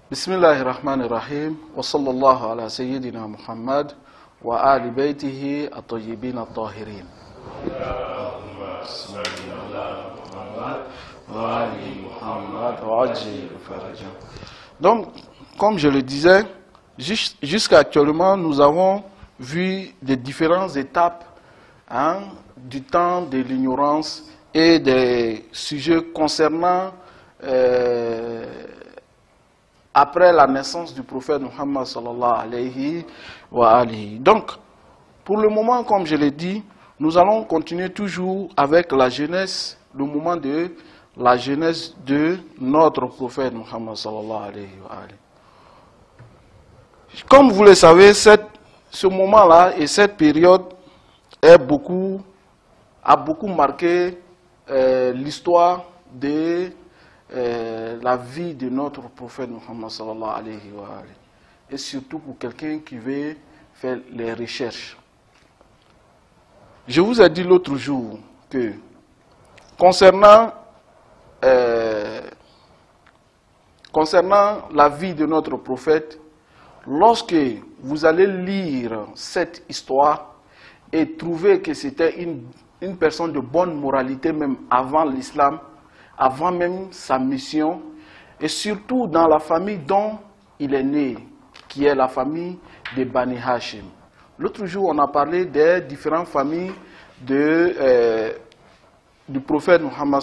Bismillahirrahmanirrahim. Wa sallallahu ala sayyidina Muhammad wa ali baytihi at-tayyibin at-tahirin. Donc, comme je le disais, jusqu'à actuellement, nous avons vu des différentes étapes du temps de l'ignorance et des sujets concernant après la naissance du prophète Muhammad sallallahu alayhi wa alihi. Donc, pour le moment, comme je l'ai dit, nous allons continuer toujours avec la jeunesse, le moment de la jeunesse de notre prophète Muhammad sallallahu alayhi wa alihi. Comme vous le savez, ce moment-là et cette période a beaucoup marqué l'histoire de la vie de notre prophète Muhammad sallallahu alayhi wa alihi. Et surtout pour quelqu'un qui veut faire les recherches. Je vous ai dit l'autre jour que concernant la vie de notre prophète, lorsque vous allez lire cette histoire et trouver que c'était une personne de bonne moralité même avant l'islam, avant même sa mission, et surtout dans la famille dont il est né, qui est la famille de Bani Hashim. L'autre jour, on a parlé des différentes familles du prophète Muhammad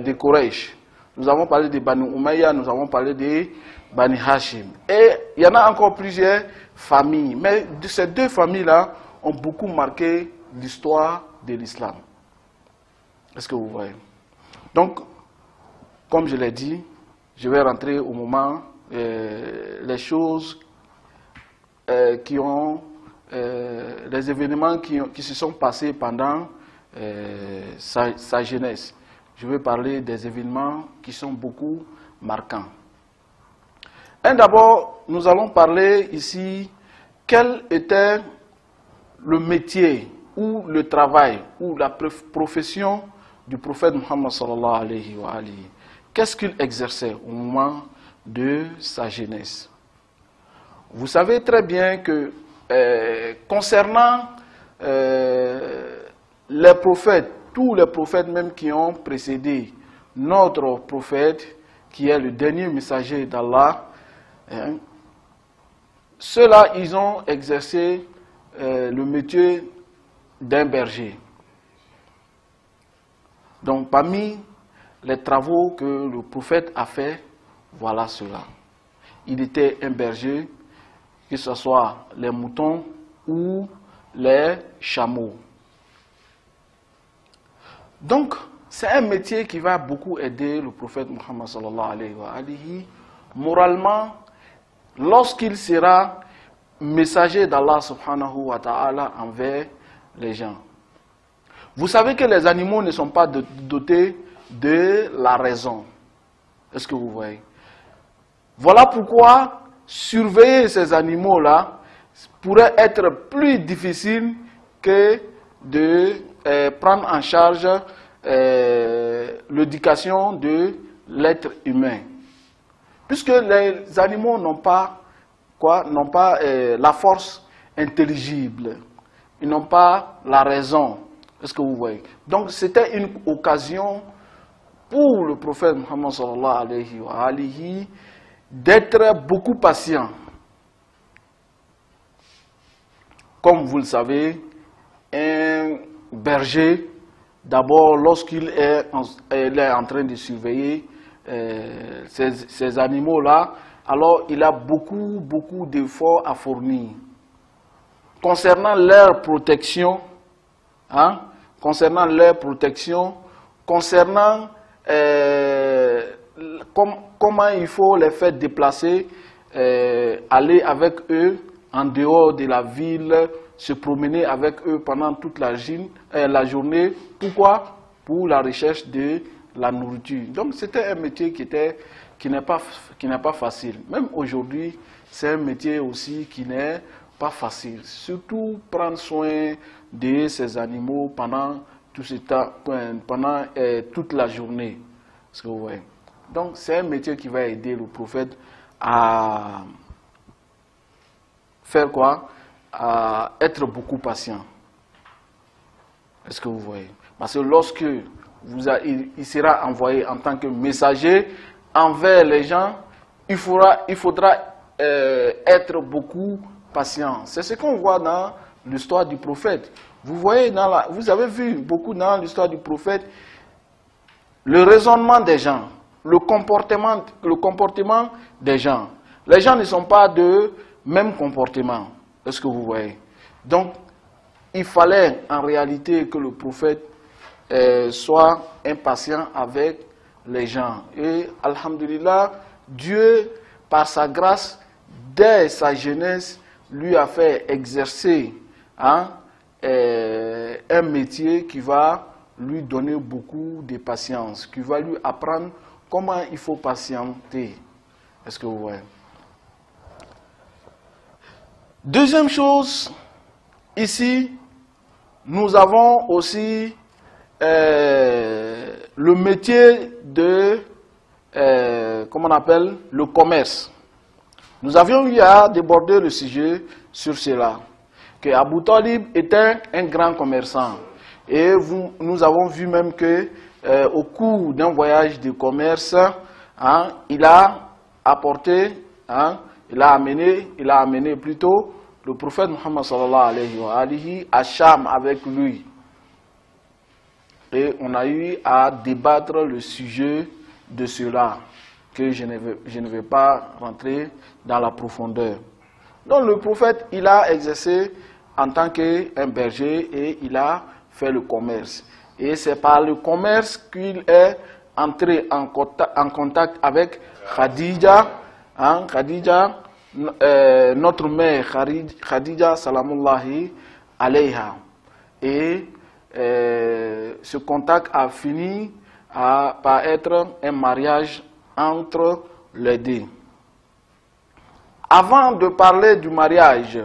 de Quraysh. Nous avons parlé de Bani Umayya, nous avons parlé de Bani Hashim. Et il y en a encore plusieurs familles, mais ces deux familles-là ont beaucoup marqué l'histoire de l'islam. Est-ce que vous voyez? Donc, comme je l'ai dit, je vais rentrer au moment les choses les événements qui se sont passés pendant sa jeunesse. Je vais parler des événements qui sont beaucoup marquants. D'abord, nous allons parler ici quel était le métier ou le travail ou la profession du prophète Muhammad sallallahu alayhi wa alihi. Qu'est-ce qu'il exerçait au moment de sa jeunesse? Vous savez très bien que concernant les prophètes, tous les prophètes même qui ont précédé notre prophète, qui est le dernier messager d'Allah, ceux-là, ils ont exercé le métier d'un berger. Donc, parmi les travaux que le prophète a fait, voilà cela. Il était un berger, que ce soit les moutons ou les chameaux. Donc, c'est un métier qui va beaucoup aider le prophète Muhammad sallallahu alayhi wa alihi, moralement, lorsqu'il sera messager d'Allah subhanahu wa ta'ala envers les gens. Vous savez que les animaux ne sont pas dotés de la raison. Est-ce que vous voyez? Voilà pourquoi surveiller ces animaux-là pourrait être plus difficile que de prendre en charge l'éducation de l'être humain. Puisque les animaux n'ont pas la force intelligible. Ils n'ont pas la raison. Est-ce que vous voyez? Donc c'était une occasion pour le prophète Muhammad sallallahu alayhi wa alihi d'être beaucoup patient. Comme vous le savez, un berger, d'abord lorsqu'il est en train de surveiller ces animaux-là, alors il a beaucoup d'efforts à fournir. Concernant leur protection, concernant comment il faut les faire déplacer, aller avec eux en dehors de la ville, se promener avec eux pendant toute la journée. Pourquoi? Pour la recherche de la nourriture. Donc c'était un métier qui n'est pas facile. Même aujourd'hui, c'est un métier aussi qui n'est pas facile. Surtout prendre soin de ces animaux pendant tout ce temps, pendant toute la journée. Ce que vous voyez. Donc c'est un métier qui va aider le prophète à faire quoi? À être beaucoup patient. Est-ce que vous voyez? Parce que lorsque il sera envoyé en tant que messager envers les gens, il faudra être beaucoup patient. C'est ce qu'on voit dans l'histoire du prophète. Vous avez vu beaucoup dans l'histoire du prophète le raisonnement des gens, le comportement des gens. Les gens ne sont pas de même comportement. Est-ce que vous voyez? Donc, il fallait en réalité que le prophète soit impatient avec les gens. Et alhamdulillah, Dieu, par sa grâce, dès sa jeunesse, lui a fait exercer un métier qui va lui donner beaucoup de patience, qui va lui apprendre comment il faut patienter. Est-ce que vous voyez? Deuxième chose, ici, nous avons aussi le métier de, comment on appelle, le commerce. Nous avions eu à déborder le sujet sur cela, que Abu Talib était un grand commerçant. Et nous avons vu même que au cours d'un voyage de commerce, il a apporté, il a amené plutôt le prophète Muhammad sallallahu alayhi wa à Cham avec lui. Et on a eu à débattre le sujet de cela, que je ne vais pas rentrer dans la profondeur. Donc le prophète, il a exercé en tant qu'un berger et il a fait le commerce. Et c'est par le commerce qu'il est entré en contact avec Khadija, notre mère Khadija salamullahi alayha. Et ce contact a fini par être un mariage entre les deux. Avant de parler du mariage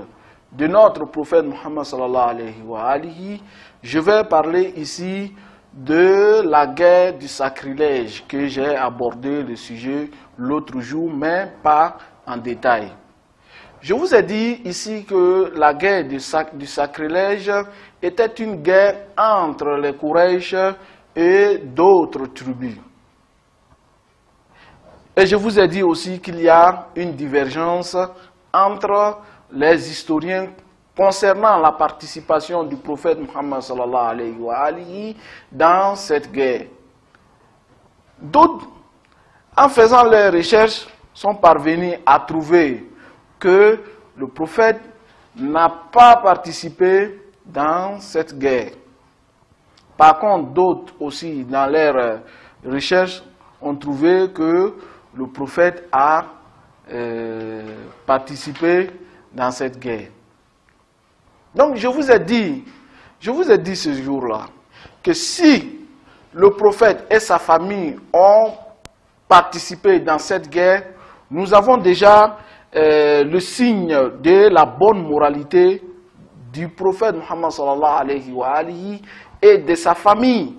de notre prophète Muhammad sallallahu alayhi wa alihi, je vais parler ici de la guerre du sacrilège que j'ai abordé le sujet l'autre jour, mais pas en détail. Je vous ai dit ici que la guerre du sacrilège était une guerre entre les Quraysh et d'autres tribus. Et je vous ai dit aussi qu'il y a une divergence entre les historiens concernant la participation du prophète Muhammad sallallahu alayhi wa alihi dans cette guerre. D'autres, en faisant leurs recherches, sont parvenus à trouver que le prophète n'a pas participé dans cette guerre. Par contre, d'autres aussi, dans leurs recherches, ont trouvé que le prophète a participé dans cette guerre. Donc, je vous ai dit ce jour-là que si le prophète et sa famille ont participé dans cette guerre, nous avons déjà le signe de la bonne moralité du prophète Muhammad sallallahu alayhi wa alihi et de sa famille.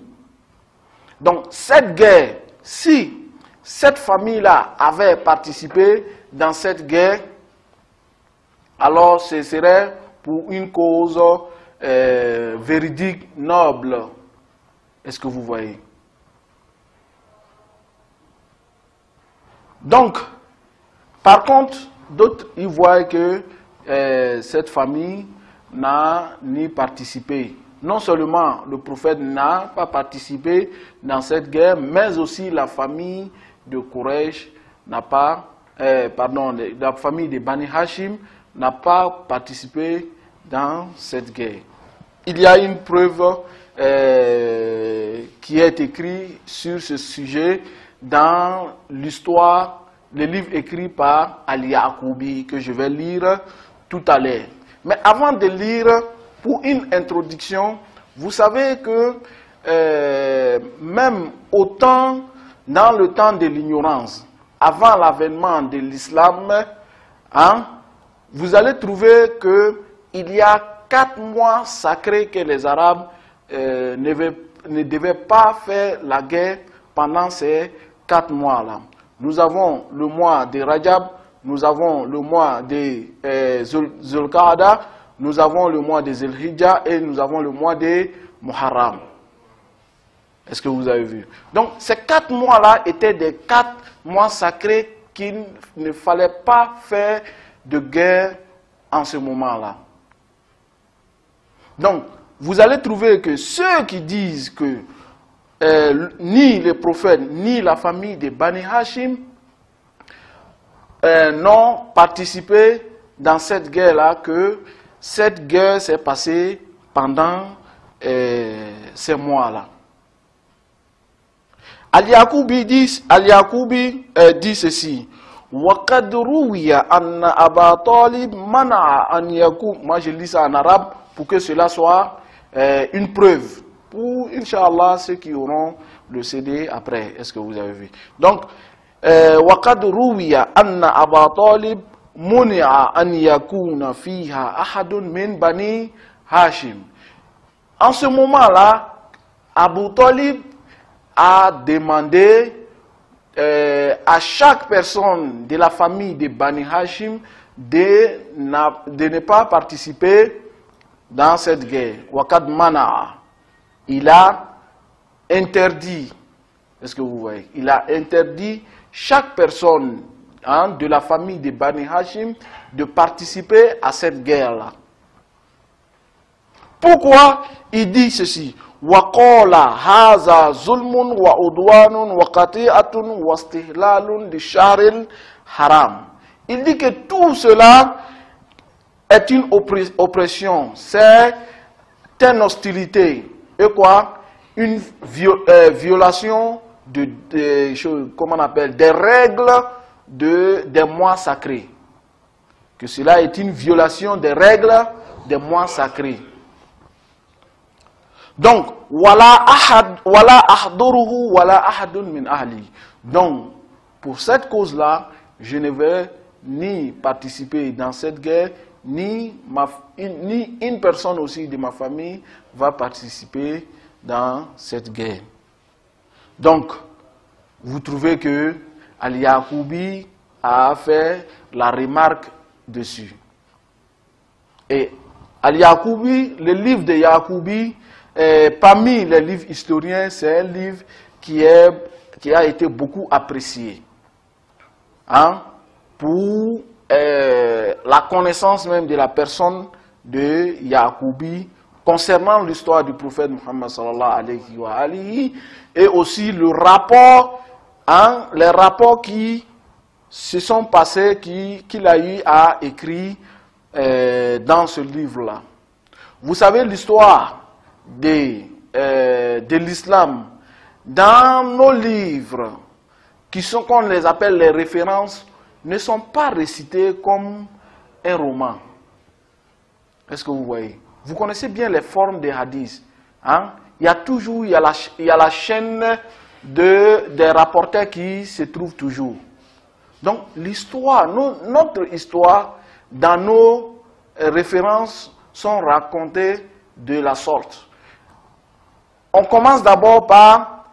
Donc, cette guerre, si cette famille-là avait participé dans cette guerre, alors ce serait pour une cause véridique, noble. Est-ce que vous voyez? Donc, par contre, d'autres, ils voient que cette famille n'a ni participé. Non seulement le prophète n'a pas participé dans cette guerre, mais aussi la famille de Quraysh n'a pas, la famille de Bani Hashim n'a pas participé dans cette guerre. Il y a une preuve qui est écrite sur ce sujet dans l'histoire, le livre écrit par Al-Yaqoubi, que je vais lire tout à l'heure. Mais avant de lire, pour une introduction, vous savez que même dans le temps de l'ignorance, avant l'avènement de l'islam, vous allez trouver qu'il y a 4 mois sacrés que les Arabes ne devaient pas faire la guerre pendant ces 4 mois-là. Nous avons le mois de Rajab, nous avons le mois de Zulqa'ada, nous avons le mois de Zulhijja et nous avons le mois de Muharram. Est-ce que vous avez vu? Donc, ces 4 mois-là étaient des 4 mois sacrés qu'il ne fallait pas faire de guerre en ce moment-là. Donc, vous allez trouver que ceux qui disent que ni les prophètes, ni la famille de Bani Hashim n'ont participé dans cette guerre-là, que cette guerre s'est passée pendant ces mois-là. Al-Yaqoubi dit ceci. وَقَدْ رُوِيَ أَنَّ أَبَا طَالِبْ مَنَعَ أَنْ يَكُونَ. Moi je lis ça en arabe pour que cela soit une preuve. Pour, Inch'Allah, ceux qui auront le CD après. Est-ce que vous avez vu? Donc, وَقَدْ رُوِيَ أَنَّ أَبَا طَالِبْ مُنِعَ أَنْ يَكُونَ فِيهَا أَحَدٌ مِنْ بَنِي هاشم. En ce moment-là, Abu Talib a demandé à chaque personne de la famille de Bani Hashim de ne pas participer dans cette guerre. Waqad mana. Il a interdit, est-ce que vous voyez? Il a interdit chaque personne de la famille de Bani Hashim de participer à cette guerre-là. Pourquoi il dit ceci? وَقَالَ هَذَا ظُلْمٌ وَعُدْوَانٌ وَقَطِيعَةٌ وَاسْتِحْلَالٌ لِلشَّهْرِ الْحَرَامِ. Il dit que tout cela est une oppression, c'est une hostilité. Et quoi? Une violation comment on appelle, des règles des mois sacrés. Que cela est une violation des règles des mois sacrés. Donc, wala ahduruhu wala ahadun min ahli. Donc, pour cette cause-là, je ne vais ni participer dans cette guerre, ni une personne aussi de ma famille va participer dans cette guerre. Donc, vous trouvez que Al-Yaqoubi a fait la remarque dessus. Et Al-Yaqoubi, le livre de Yaqoubi, parmi les livres historiens, c'est un livre qui a été beaucoup apprécié pour la connaissance même de la personne de Yaqoubi concernant l'histoire du prophète Muhammad sallallahu alayhi wa alihi, et aussi le rapport, les rapports qui se sont passés, qu'il a eu à écrire dans ce livre-là. Vous savez l'histoire de l'islam dans nos livres, qu'on les appelle les références, ne sont pas récités comme un roman. Est-ce que vous voyez? Vous connaissez bien les formes des hadiths. Il y a la chaîne des rapporteurs qui se trouve toujours. Donc l'histoire, notre histoire, dans nos références, sont racontées de la sorte. On commence d'abord par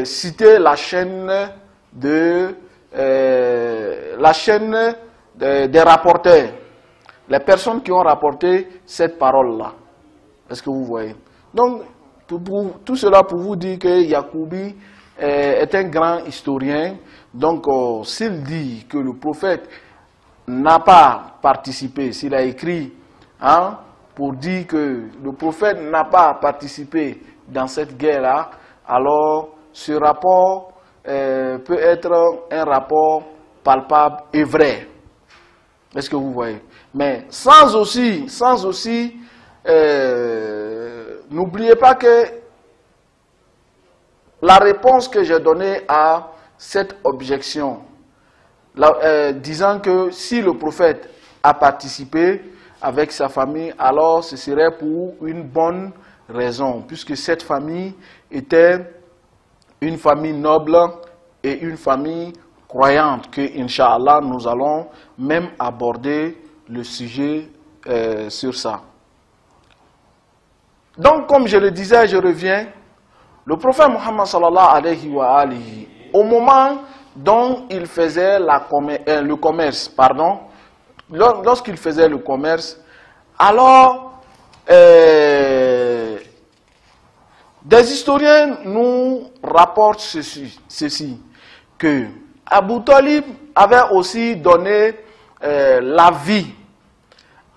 citer la chaîne des rapporteurs, les personnes qui ont rapporté cette parole-là. Est-ce que vous voyez? Donc, tout cela pour vous dire que Yaqoubi est un grand historien. Donc, s'il dit que le prophète n'a pas participé, s'il a écrit pour dire que le prophète n'a pas participé dans cette guerre-là, alors ce rapport peut être un rapport palpable et vrai. Est-ce que vous voyez? Mais sans aussi n'oubliez pas que la réponse que j'ai donnée à cette objection, disant que si le prophète a participé avec sa famille, alors ce serait pour une bonne raison, puisque cette famille était une famille noble et une famille croyante, que, Inch'Allah, nous allons même aborder le sujet sur ça. Donc, comme je le disais, je reviens, le prophète Muhammad sallallahu alayhi wa alihi, au moment dont il faisait le commerce, pardon, lorsqu'il faisait le commerce, alors des historiens nous rapportent ceci, que Abu Talib avait aussi donné la vie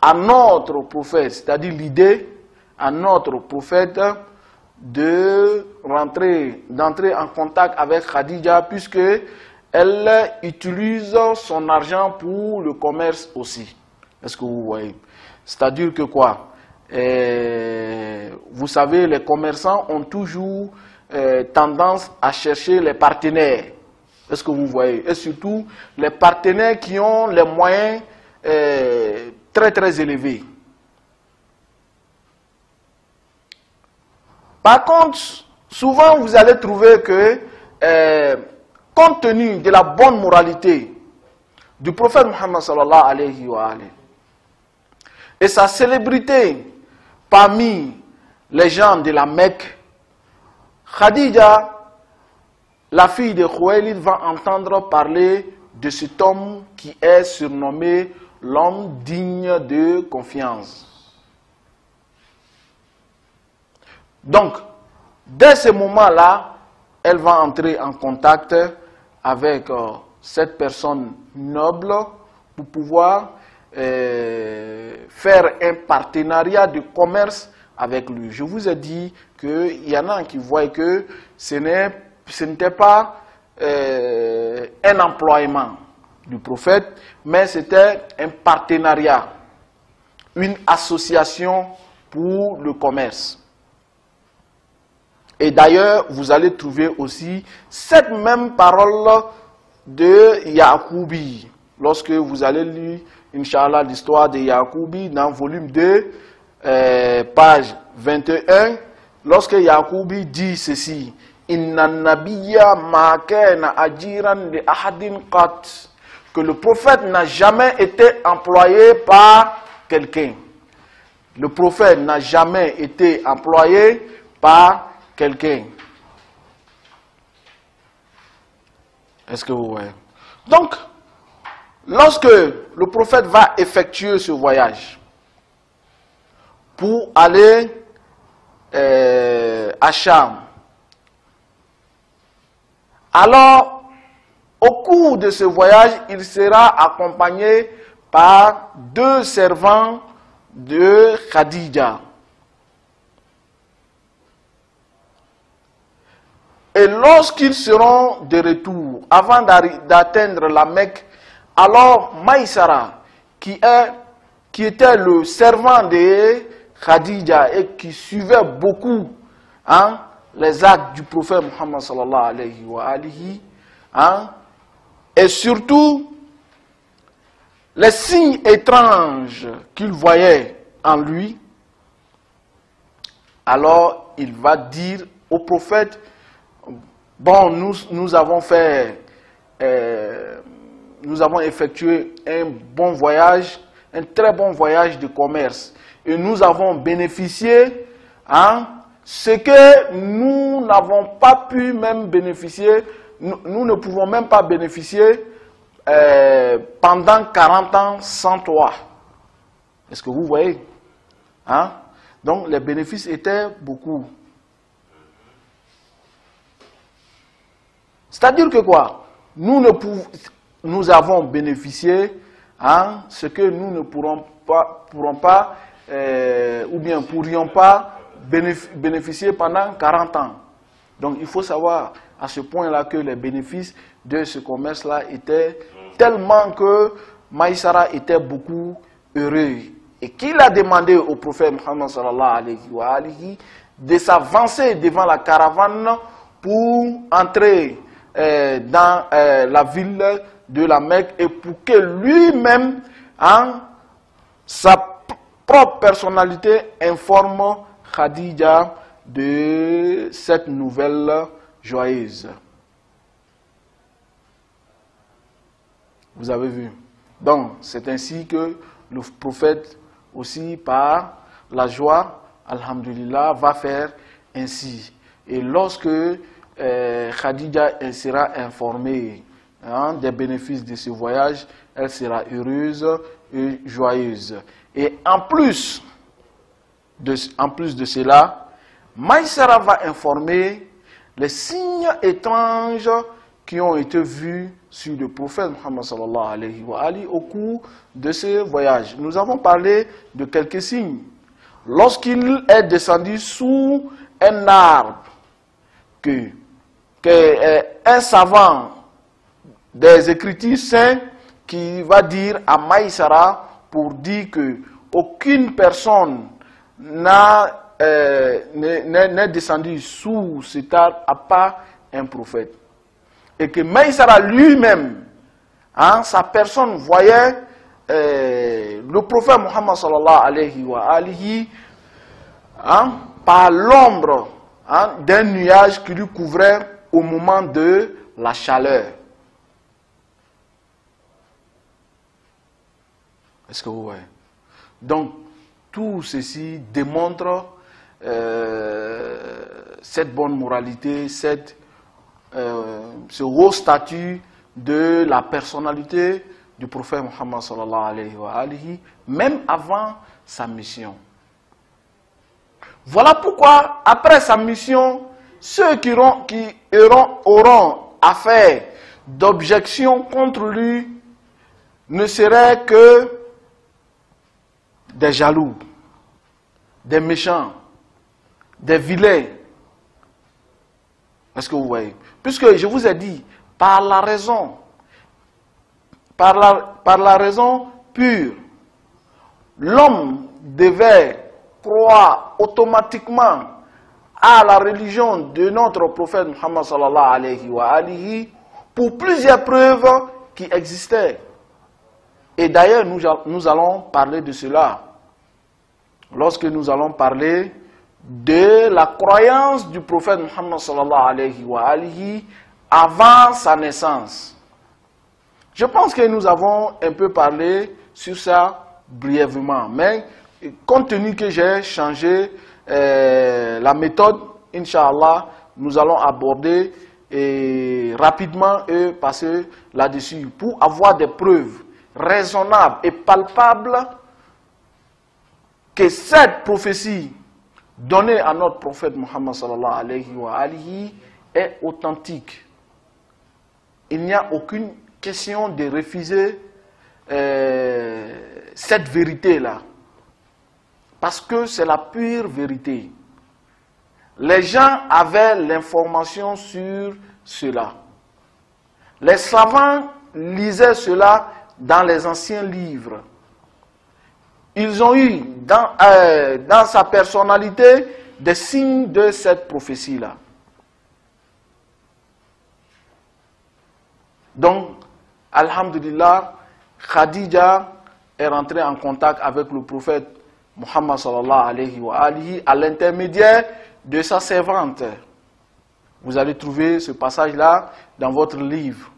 à notre prophète, c'est-à-dire l'idée à notre prophète d'entrer en contact avec Khadija, puisque elle utilise son argent pour le commerce aussi. Est-ce que vous voyez? C'est-à-dire que quoi? Vous savez, les commerçants ont toujours tendance à chercher les partenaires. Est-ce que vous voyez? Et surtout, les partenaires qui ont les moyens très très élevés. Par contre, souvent vous allez trouver que, compte tenu de la bonne moralité du prophète Muhammad sallallahu alayhi wa alayhi, et sa célébrité parmi les gens de la Mecque, Khadija, la fille de Khuwaylid, va entendre parler de cet homme qui est surnommé l'homme digne de confiance. Donc, dès ce moment-là, elle va entrer en contact avec cette personne noble pour pouvoir faire un partenariat de commerce avec lui. Je vous ai dit qu'il y en a qui voient que ce n'était pas un emploiement du prophète, mais c'était un partenariat, une association pour le commerce. Et d'ailleurs, vous allez trouver aussi cette même parole de Yaqoubi. Lorsque vous allez lire, Inch'Allah, l'histoire de Yaqoubi dans volume 2, page 21, lorsque Yaqoubi dit ceci, Inna nabiyya ma kana ajiran li ahadin qat, que le prophète n'a jamais été employé par quelqu'un. Le prophète n'a jamais été employé par quelqu'un. Est-ce que vous voyez? Donc, lorsque le prophète va effectuer ce voyage pour aller à Cham, alors, au cours de ce voyage, il sera accompagné par 2 servants de Khadija. Et lorsqu'ils seront de retour, avant d'atteindre la Mecque, alors Maïsara, qui était le servant de Khadija et qui suivait beaucoup les actes du prophète Muhammad sallallahu alayhi wa alihi, et surtout les signes étranges qu'il voyait en lui, alors il va dire au prophète, bon, nous avons effectué un bon voyage, un très bon voyage de commerce, et nous avons bénéficié, ce que nous n'avons pas pu même bénéficier, nous ne pouvons même pas bénéficier pendant 40 ans sans toi. Est-ce que vous voyez? Donc les bénéfices étaient beaucoup. C'est-à-dire que quoi? Nous avons bénéficié ce que nous ne pourrons pas ou bien pourrions pas bénéficier pendant 40 ans. Donc il faut savoir à ce point-là que les bénéfices de ce commerce-là étaient tellement que Maïsara était beaucoup heureux. Et qu'il a demandé au prophète Muhammad sallallahu alayhi wa alihi de s'avancer devant la caravane pour entrer dans la ville de la Mecque et pour que lui-même, sa propre personnalité, informe Khadija de cette nouvelle joyeuse. Vous avez vu? Donc, c'est ainsi que le prophète aussi, par la joie, alhamdulillah, va faire ainsi. Et lorsque Khadija sera informée des bénéfices de ce voyage, elle sera heureuse et joyeuse. Et en plus de cela, Maïsara va informer les signes étranges qui ont été vus sur le prophète Muhammad sallallahu alayhi wa alihi au cours de ce voyage. Nous avons parlé de quelques signes. Lorsqu'il est descendu sous un arbre, un savant des Écritures saintes qui va dire à Maïsara pour dire que aucune personne n'est descendu sous cet arbre à part un prophète. Et que Maïsara lui-même, sa personne voyait le prophète Muhammad sallallahu alayhi wa alihi par l'ombre d'un nuage qui lui couvrait au moment de la chaleur. Est-ce que vous voyez? Donc, tout ceci démontre cette bonne moralité, ce haut statut de la personnalité du prophète Muhammad sallallahu alayhi wa alihi, même avant sa mission. Voilà pourquoi, après sa mission, ceux qui auront affaire d'objections contre lui ne seraient que des jaloux, des méchants, des vilains. Est-ce que vous voyez? Puisque je vous ai dit, par la raison pure, l'homme devait croire automatiquement à la religion de notre prophète Muhammad sallallahu alayhi wa alihi pour plusieurs preuves qui existaient. Et d'ailleurs, nous allons parler de cela lorsque nous allons parler de la croyance du prophète Muhammad sallallahu alayhi wa alihi avant sa naissance. Je pense que nous avons un peu parlé sur ça brièvement, mais compte tenu que j'ai changé la méthode, Inch'Allah, nous allons aborder rapidement et passer là-dessus pour avoir des preuves raisonnables et palpables que cette prophétie donnée à notre prophète Muhammad sallallahu alayhi wa alihi est authentique. Il n'y a aucune question de refuser cette vérité-là. Parce que c'est la pure vérité. Les gens avaient l'information sur cela. Les savants lisaient cela dans les anciens livres. Ils ont eu dans sa personnalité des signes de cette prophétie-là. Donc, alhamdulillah, Khadija est rentrée en contact avec le prophète Muhammad sallallahu alayhi wa alihi à l'intermédiaire de sa servante. Vous allez trouver ce passage-là dans votre livre.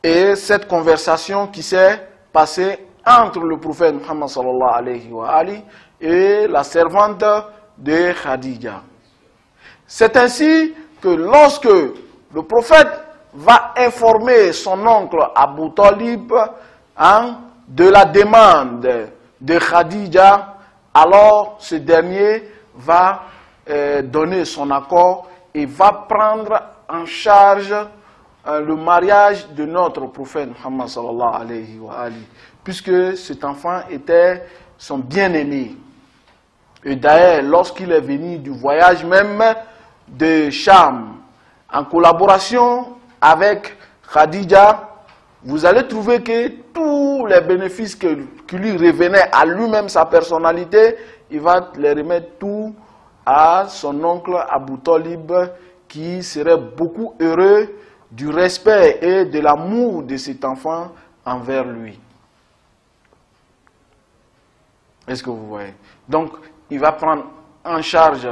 Et cette conversation qui s'est passée entre le prophète Muhammad sallallahu alayhi wa alihi et la servante de Khadija. C'est ainsi que lorsque le prophète va informer son oncle Abu Talib de la demande de Khadija, alors ce dernier va donner son accord et va prendre en charge le mariage de notre prophète Muhammad sallallahu alayhi wa alihi, puisque cet enfant était son bien-aimé. Et d'ailleurs, lorsqu'il est venu du voyage même de Cham, en collaboration avec Khadija, vous allez trouver que tous les bénéfices qui lui revenaient à lui-même, sa personnalité, il va les remettre tout à son oncle Abu Talib, qui serait beaucoup heureux du respect et de l'amour de cet enfant envers lui. Est-ce que vous voyez? Donc, il va prendre en charge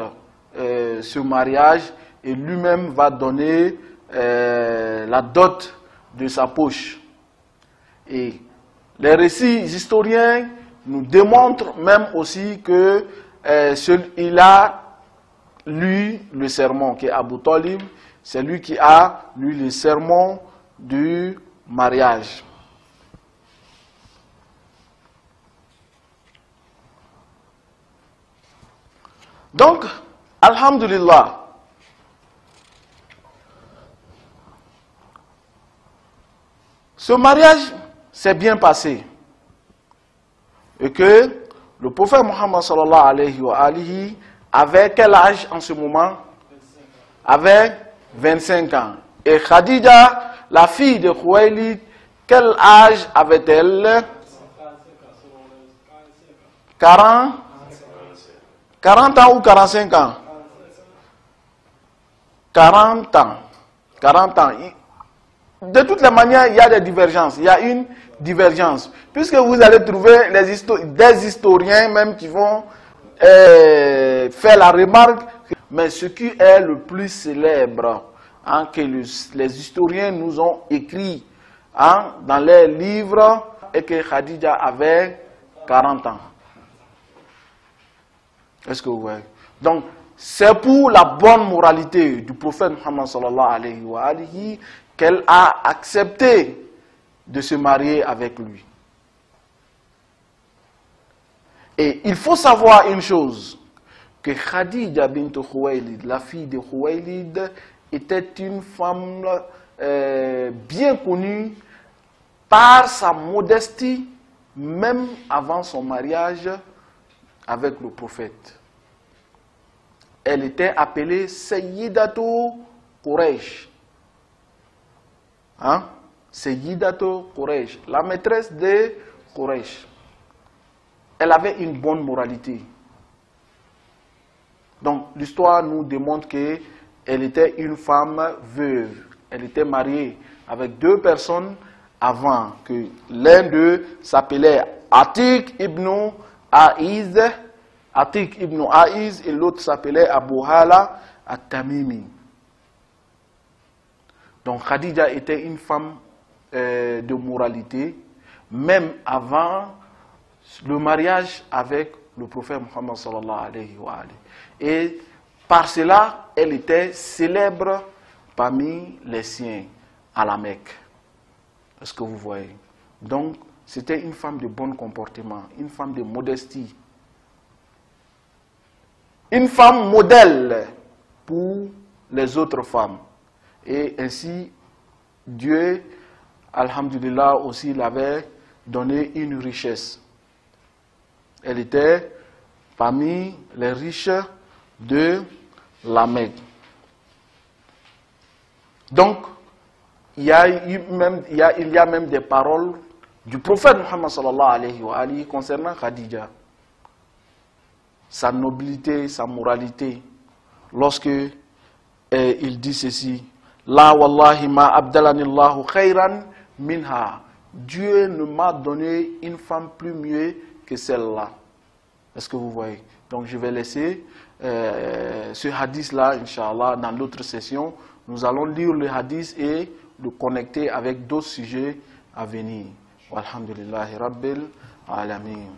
ce mariage et lui-même va donner la dot de sa poche. Et les récits historiens nous démontrent même aussi que il a lu le sermon que Abu Talib C'est lui qui a lu le sermon du mariage. Donc, alhamdulillah, ce mariage s'est bien passé. Et que le prophète Mohammed sallallahu alayhi wa alihi avait quel âge en ce moment? Avait 25 ans. Et Khadija, la fille de Khuwaylid, quel âge avait-elle? 40 ans ou 45 ans? 40 ans. 40 ans. De toutes les manières, il y a des divergences. Il y a une divergence. Puisque vous allez trouver des historiens même qui vont faire la remarque. Mais ce qui est le plus célèbre, hein, que les historiens nous ont écrit dans leurs livres, est que Khadija avait 40 ans. Est-ce que vous voyez? Donc, c'est pour la bonne moralité du prophète Muhammad sallallahu alayhi wa alihi qu'elle a accepté de se marier avec lui. Et il faut savoir une chose, que Khadija bint Khuwaylid, la fille de Khuwaylid, était une femme bien connue par sa modestie, même avant son mariage avec le prophète. Elle était appelée Sayyidatu Quraysh. Hein? Sayyidatu Quraysh, la maîtresse de Quraysh. Elle avait une bonne moralité. Donc l'histoire nous démontre qu'elle était une femme veuve. Elle était mariée avec 2 personnes avant, que l'un d'eux s'appelait Atiq ibn Aiz, et l'autre s'appelait Abu Hala at-Tamimi. Donc Khadija était une femme de moralité, même avant le mariage avec le prophète Muhammad sallallahu alayhi wa alayhi. Et par cela, elle était célèbre parmi les siens à la Mecque. Est-ce que vous voyez? Donc, c'était une femme de bon comportement, une femme de modestie. Une femme modèle pour les autres femmes. Et ainsi, Dieu, alhamdulillah, aussi l'avait donné une richesse. Elle était parmi les riches de la Mecque. Donc, il y a même des paroles du prophète Muhammad sallallahu alayhi wa alihi concernant Khadija. Sa nobilité, sa moralité. Lorsque il dit ceci, La wallahi ma abdalanillahu khayran minha. Dieu ne m'a donné une femme plus mieux que celle-là. Est-ce que vous voyez? Donc je vais laisser ce hadith-là, Inch'Allah, dans l'autre session. Nous allons lire le hadith et le connecter avec d'autres sujets à venir. Walhamdulillahi Rabbil Alameen.